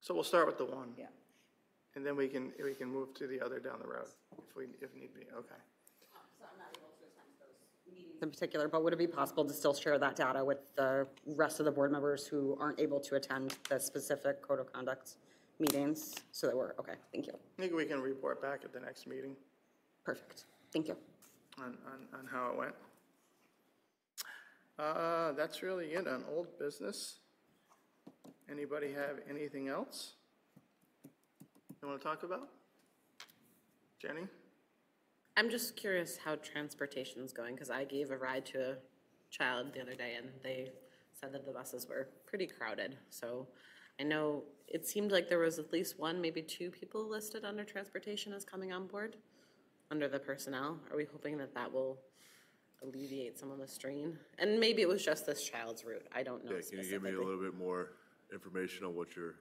So we'll start with the one. Yeah. And then we can move to the other down the road if need be, okay. So I'm not able to attend those meetings in particular, but would it be possible to still share that data with the rest of the board members who aren't able to attend the specific code of conduct meetings? So that we're, okay, thank you. I think we can report back at the next meeting Perfect, thank you. on how it went. That's really it on old business. Anybody have anything else you want to talk about? Jenny? I'm just curious how transportation's going, because I gave a ride to a child the other day, and they said that the buses were pretty crowded. So I know it seemed like there was at least 1, maybe 2 people listed under transportation as coming on board, under the personnel. Are we hoping that that will alleviate some of the strain? And maybe it was just this child's route, I don't know Yeah, can you give me a little bit more information on what you're?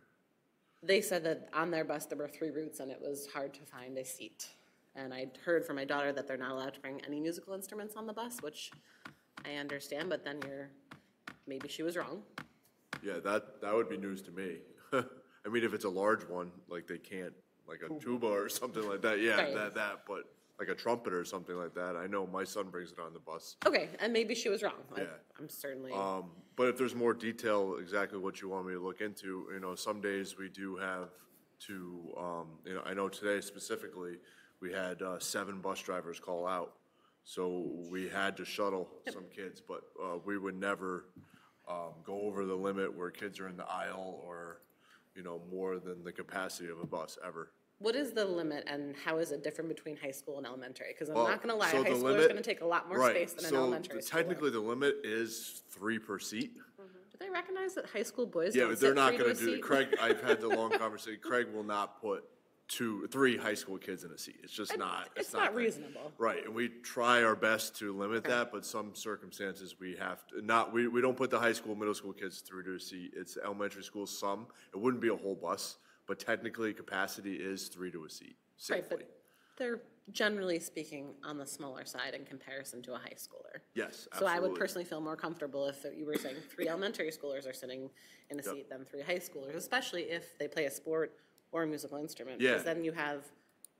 They said that on their bus there were 3 routes and it was hard to find a seat. And I'd heard from my daughter that they're not allowed to bring any musical instruments on the bus, which I understand, but then maybe she was wrong. Yeah, that would be news to me. I mean, if it's a large one, like they can't, like a tuba or something like that, yeah, Right. but like a trumpet or something like that, I know my son brings it on the bus. Okay, and maybe she was wrong. Yeah. I'm certainly, But if there's more detail, exactly what you want me to look into, some days we do have to, I know today specifically, we had 7 bus drivers call out. So we had to shuttle some kids, but we would never go over the limit where kids are in the aisle or, more than the capacity of a bus ever. what is the limit and how is it different between high school and elementary? Because I'm Well, not gonna lie, so a high the schooler is limit- gonna take a lot more Right, space than an so elementary schooler. technically the limit is 3 per seat. Do they recognize that high school boys Yeah, don't but they're sit not 3 to gonna a do, seat? Craig, I've had the long conversation, Craig will not put 3 high school kids in a seat. It's just not. It's not there. reasonable. Right, and we try our best to limit that, but some circumstances we have to, we don't put the high school, middle school kids through to a seat. It's elementary school, some. It wouldn't be a whole bus, but technically capacity is 3 to a seat Right, safely. but they're generally speaking on the smaller side in comparison to a high schooler. Yes, So I would absolutely. personally feel more comfortable if you were saying 3 elementary schoolers are sitting in a seat than 3 high schoolers, especially if they play a sport or a musical instrument. Yeah. Because then you have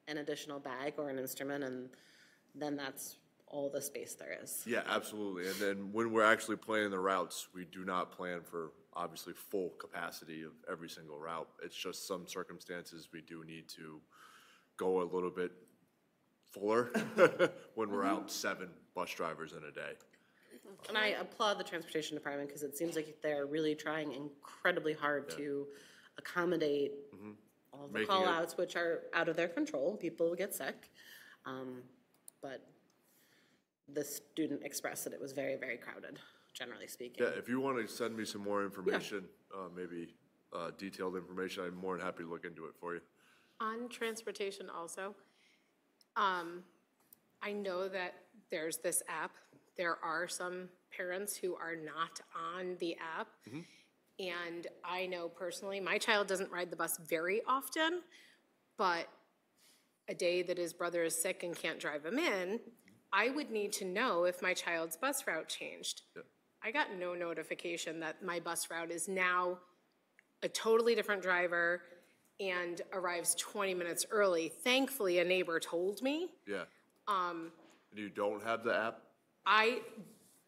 an additional bag or an instrument, and then that's all the space there is. Yeah, absolutely. And then when we're actually planning the routes, we do not plan for obviously full capacity of every single route. It's just some circumstances we do need to go a little bit fuller when we're out 7 bus drivers in a day. And I applaud the transportation department because it seems like they're really trying incredibly hard to accommodate all the Making call it- outs, which are out of their control. People will get sick. But the student expressed that it was very, very crowded, generally speaking. Yeah, if you want to send me some more information, maybe detailed information, I'm more than happy to look into it for you. On transportation also, I know that there's this app. There are some parents who are not on the app. And I know personally, my child doesn't ride the bus very often, but a day that his brother is sick and can't drive him in, I would need to know if my child's bus route changed. I got no notification that my bus route is now a totally different driver and arrives 20 minutes early. Thankfully, a neighbor told me. Yeah. And you don't have the app, I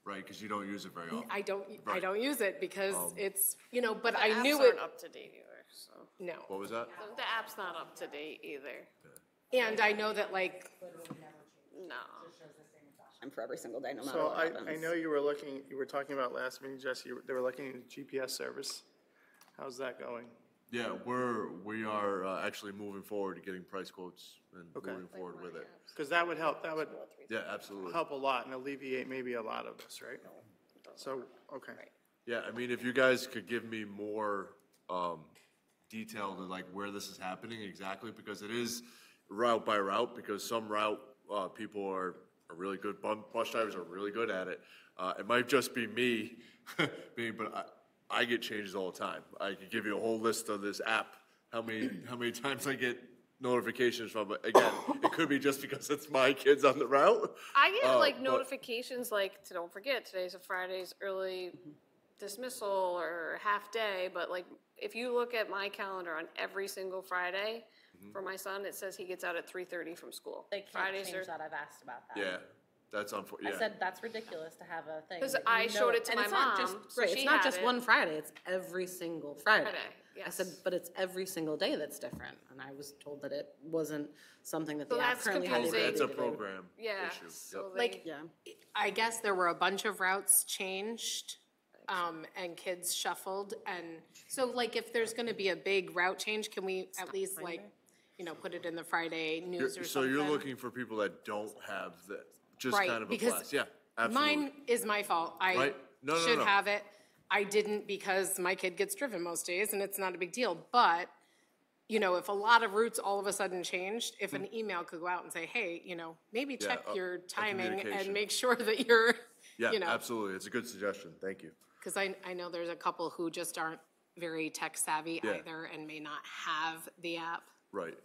right? Because you don't use it very often. don't use it because it's, but The I apps knew aren't it, up to date either, so. no. What was that? The app's not up to date either. And I know that No. I'm for every single day, no matter So what I happens. know you were talking about last meeting, Jesse, they were looking into GPS service. How's that going? Yeah, we are actually moving forward to getting price quotes and moving forward with it. Because that would help, Yeah, absolutely. help a lot and alleviate maybe a lot of this, right? So, okay. Yeah, I mean, if you guys could give me more detail to like where this is happening exactly, because it is route by route, because some route people are really good, bus drivers are really good at it. It might just be me, but I get changes all the time. I could give you a whole list of this app, how many times I get notifications from it. Again, it could be just because it's my kids on the route. I get like but- notifications like, don't forget, today's a Friday's early dismissal or half day, but like, if you look at my calendar on every single Friday, for my son, it says he gets out at 3:30 from school. They can't Fridays change are, that, I've asked about that. Yeah, that's unfortunate. I said, that's ridiculous to have a thing. 'Cause that I you showed know it to and my it's not mom, just- so Right, she it's not had just it. one Friday, it's every single Friday. Friday, I said, yes. but it's every single day that's different, and I was told that it wasn't something that So the app that's currently had the confusing. ability It's a to do. program yeah. issue. So Yep. they, Like, Yeah. I guess there were a bunch of routes changed, and kids shuffled, and so like if there's gonna be a big route change, can we at least like, put it in the Friday news or So something? you're looking for people that don't have the, just Right, kind of a because blast, yeah, absolutely. Mine is my fault. I Right? No, should no. have it. I didn't because my kid gets driven most days and it's not a big deal. But, if a lot of routes all of a sudden changed, if an email could go out and say, hey, maybe Yeah, check your a timing communication. and make sure that you're, Yeah, absolutely, it's a good suggestion, thank you. because I know there's a couple who just aren't very tech savvy Yeah. either and may not have the app. Right.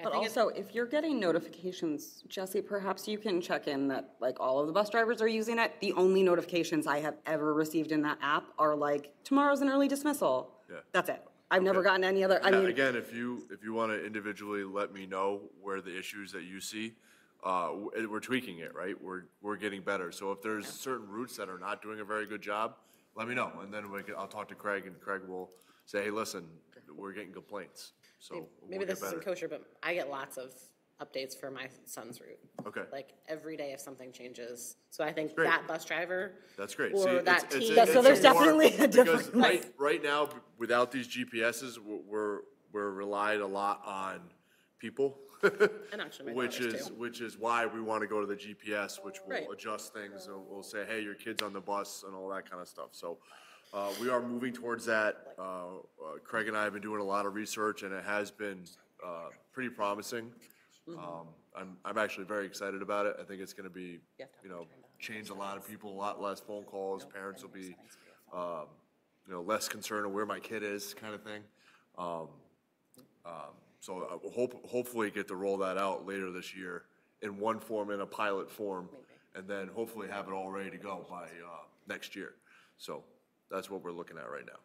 But also, if you're getting notifications, Jesse, perhaps you can check in that, like, all of the bus drivers are using it. The only notifications I have ever received in that app are like, tomorrow's an early dismissal. Yeah. That's it. I've never gotten any other, I Yeah, mean, again, if you want to individually let me know where the issues that you see, we're tweaking it, right? We're getting better. So if there's certain routes that are not doing a very good job, let me know, and then I'll talk to Craig, and Craig will say, hey, listen, we're getting complaints, so Maybe we'll this get better. isn't kosher, but I get lots of updates for my son's route. Okay. Like every day if something changes. So I think great. that bus driver. That's great. Or See, that it's- team. it's- so there's it's more- definitely a difference. Because right now, without these GPSs, we're relied a lot on people. And actually my Which daughter's too. which is why we want to go to the GPS, which will Right. adjust things, and we'll say, hey, your kid's on the bus and all that kind of stuff. So we are moving towards that. Craig and I have been doing a lot of research, and it has been pretty promising. I'm actually very excited about it. I think it's going to be, change a lot of people, a lot less phone calls. Parents will be, less concerned of where my kid is, kind of thing. So hopefully get to roll that out later this year in one form, in a pilot form, and then hopefully have it all ready to go by next year. So that's what we're looking at right now.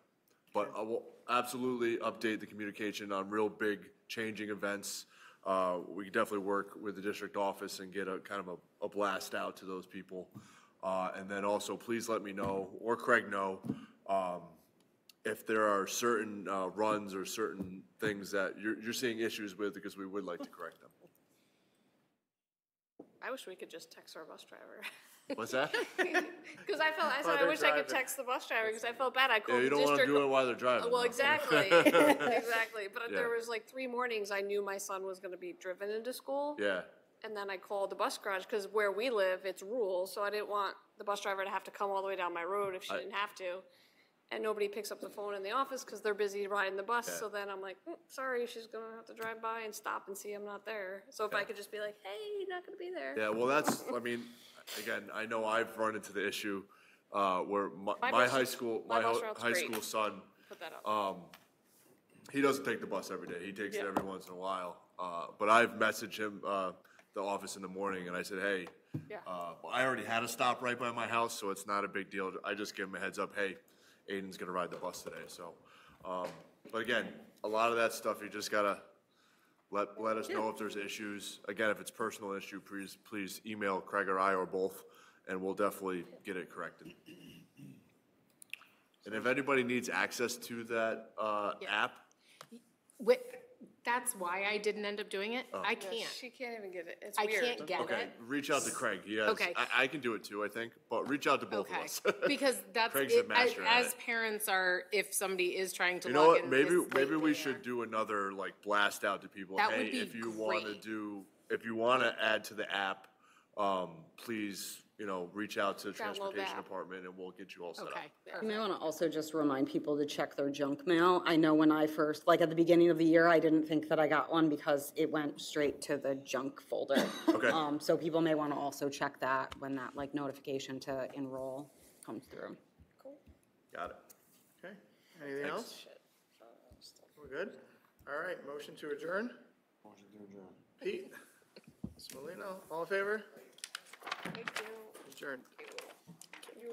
But I will absolutely update the communication on real big changing events. We can definitely work with the district office and get a kind of a blast out to those people. And then also, please let me know, or Craig know, if there are certain runs or certain things that you're seeing issues with, because we would like to correct them. I wish we could just text our bus driver. What's that? Because I they're wish I could driving. text the bus driver because I felt bad. I Yeah, called you the don't want to district. do it while they're driving. Well, though. exactly, exactly. But Yeah. there was like 3 mornings I knew my son was going to be driven into school. Yeah, And then I called the bus garage because where we live, it's rural, so I didn't want the bus driver to have to come all the way down my road if she didn't have to. And nobody picks up the phone in the office because they're busy riding the bus. Yeah. So then I'm like, sorry, she's going to have to drive by and stop and see I'm not there. So if I could just be like, hey, you're not going to be there. yeah, well, that's, I mean, again, I know I've run into the issue where my bus- high school, my my bus route's high great. school son, Put that up. he doesn't take the bus every day. He takes it Yeah. every once in a while. But I've messaged him, the office in the morning, and I said, hey, Yeah. I already had a stop right by my house, so it's not a big deal. I just give him a heads up, hey, Aiden's gonna ride the bus today, so. But again, a lot of that stuff, you just gotta let us know if there's issues. Again, if it's a personal issue, please email Craig or I or both, and we'll definitely get it corrected. And if anybody needs access to that app, That's why I didn't end up doing it. I can't. She can't even get it. It's I weird. can't get okay, it. reach out to Craig. He has, Okay. I can do it too, I think, but reach out to both of Okay, us. because that's, Craig's a it, master at as it. parents are, if somebody is trying to You know log what, in. maybe it's we late should there. do another, like, blast out to people. That Hey, would be if you wanna great. if you wanna add to the app, please, reach out to the Download the transportation app. department and we'll get you all set up. Okay, You may want to also just remind people to check their junk mail. I know when I first, like at the beginning of the year, I didn't think that I got one because it went straight to the junk folder. Okay. So people may want to also check that when that like notification to enroll comes through. Got it. else? We're good? All right, motion to adjourn? Motion to adjourn. Pete? Smolino, all in favor? Thank you. Adjourned. Can you